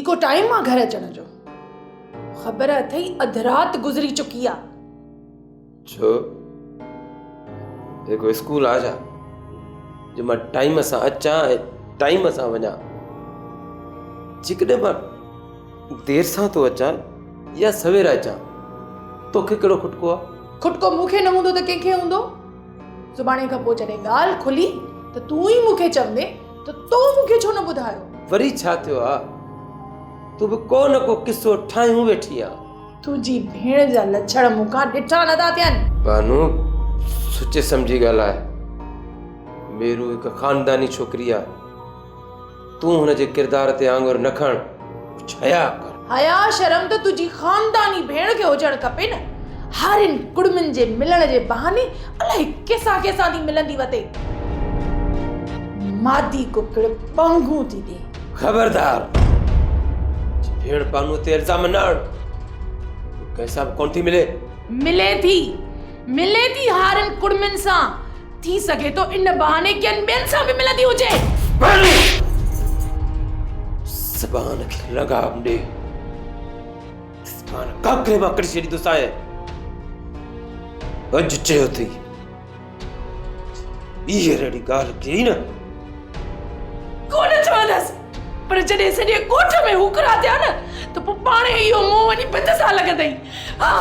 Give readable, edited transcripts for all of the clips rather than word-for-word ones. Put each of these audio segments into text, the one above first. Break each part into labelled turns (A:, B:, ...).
A: को टाइम आ घर अचण जो। ख़बर अथई अध रात गुज़री चुकी आ।
B: छो देखो स्कूल आ जा जो मां टाइम सां अचां ऐं टाइम सां वञा। जेकॾहिं मां देर सां तो अचां या सवेर अचां तोखे कहिड़ो खुटको आहे?
A: खुटको मूंखे न हूंदो त कंहिंखे हूंदो? सुभाणे खां पोइ जॾहिं ॻाल्हि खुली त तूं ई मूंखे चवंदे त तो मूंखे छो न ॿुधायो?
B: वरी छा थियो आहे? तूं बि को न को किस्सो ठाहियूं वेठी आहे।
A: तुंहिंजी भेण जा लक्षण मूंखां ॾिठा नथा थियनि।
B: बानू सोचे सम्झी ॻाल्हाए। मेरू हिकु ख़ानदानी छोकिरी आहे। तूं हुनजे किरदार ते आंगुर न खण। हया कर।
A: हया शर्म त तुंहिंजी ख़ानदानी भेण खे हुजणु खपे न। हारिन कुड़मिन जे मिलण जे बहाने अलाए केसा केसा थी मिलंदी वते। मादी कुकड़ पंगू थी दे।
B: खबरदार भेड़ बानू ते इल्जाम न आण। कैसा कौन थी मिले?
A: मिले थी हारिन कुड़मिन सां। थी सके तो इन बहाने कियन ॿियनि सां बि मिलंदी हुजे।
B: ज़बान खे लगाम ॾे। ज़बान काकरे मां कढी छॾींदुसि आहे। अॼु चयो अथई ॿीहर अहिड़ी ॻाल्हि कई न।
A: कोन चवंदसि पर जॾहिं सॼे ॻोठ में हुकरा थिया न त पोइ पाणे इहो मुंहुं वञी भित सां लॻंदई। हा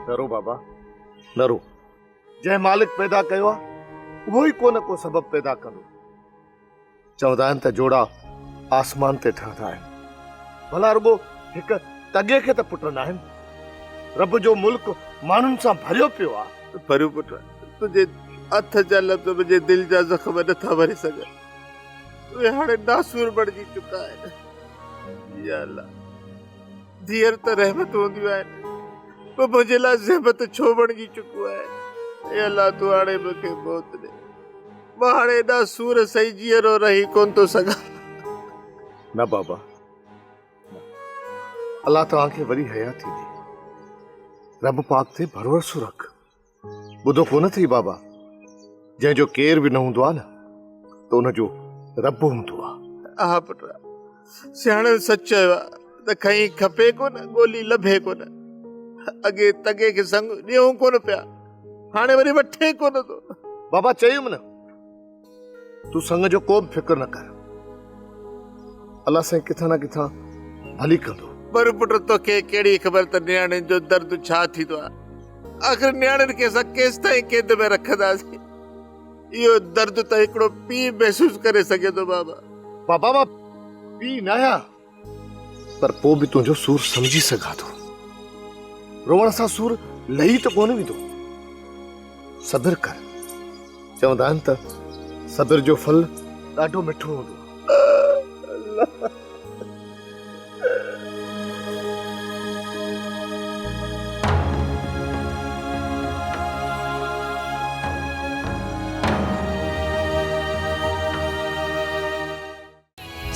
C: नरो बाबा नरो। जंहिं मालिक पैदा कयो आहे उहो ई को न को सबब पैदा कंदो। चवंदा आहिनि त जोड़ा आसमान ते ठहंदा आहिनि। भला रुगो हिकु तगे खे त पुट न आहिनि। रब जो मुल्क माण्हुनि सां भरियो पियो आहे।
D: पर पुट तुंहिंजे हथ जा लफ़्ज़ मुंहिंजे दिलि जा ज़ख़्म नथा भरे सघनि। उहे हाणे नासूर बणिजी चुका आहिनि। या अल्लाह धीअर त रहमत हूंदियूं आहिनि पर मुंहिंजे लाइ ज़हमत छो बणिजी चुको आहे। ए अल्लाह तूं हाणे मूंखे मौत ॾे। मां हाणे एॾा सूर सही जीअरो रही कोन थो सघां।
C: न बाबा अल्लाह तव्हांखे वरी हयाती ॾे। रब पाक ते भरोसो रख। ॿुधो कोन थी बाबा जंहिंजो केर बि न हूंदो आहे न त उनजो रब हूंदो आहे।
D: हा पुट सियाणनि सच चयो आहे त खई खपे कोन ॻोल्ही लभे कोन। अॻे तगे खे संग ॾियूं कोन पिया हाणे वरी वठे कोन थो।
C: बाबा चयुमि न तूं संग जो को बि फिक्र न कर। अल्लाह साईं किथां न किथां भली कंदो।
D: पर पुट तोखे कहिड़ी ख़बर त नियाणियुनि जो दर्द छा थींदो आहे। आख़िर नियाणियुनि खे असां केसि ताईं क़ैद में रखंदासीं। इहो दर्द त हिकिड़ो पीउ महसूसु करे सघे थो।
C: बाबा मां पीउ न आहियां पर पोइ बि तुंहिंजो सूर समझी सघां थो। रोवण सां सूर लही त कोन वेंदो। सब्र कर। चवंदा आहिनि त सब्र जो फल ॾाढो मिठो हूंदो।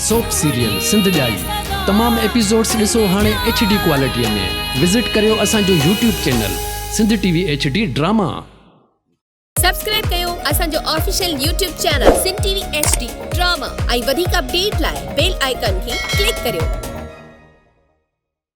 E: सोप सीरियल सिंध जाई तमाम एपिसोड्स ॾिसो हाणे HD क्वालिटीअ में। विज़िट करियो असांजो YouTube channel Sindh TV HD drama.
F: Subscribe कयो असांजो official YouTube channel Sindh TV HD drama ऐं वधीक अपडेट लाइ बेल आइकन खे क्लिक करियो।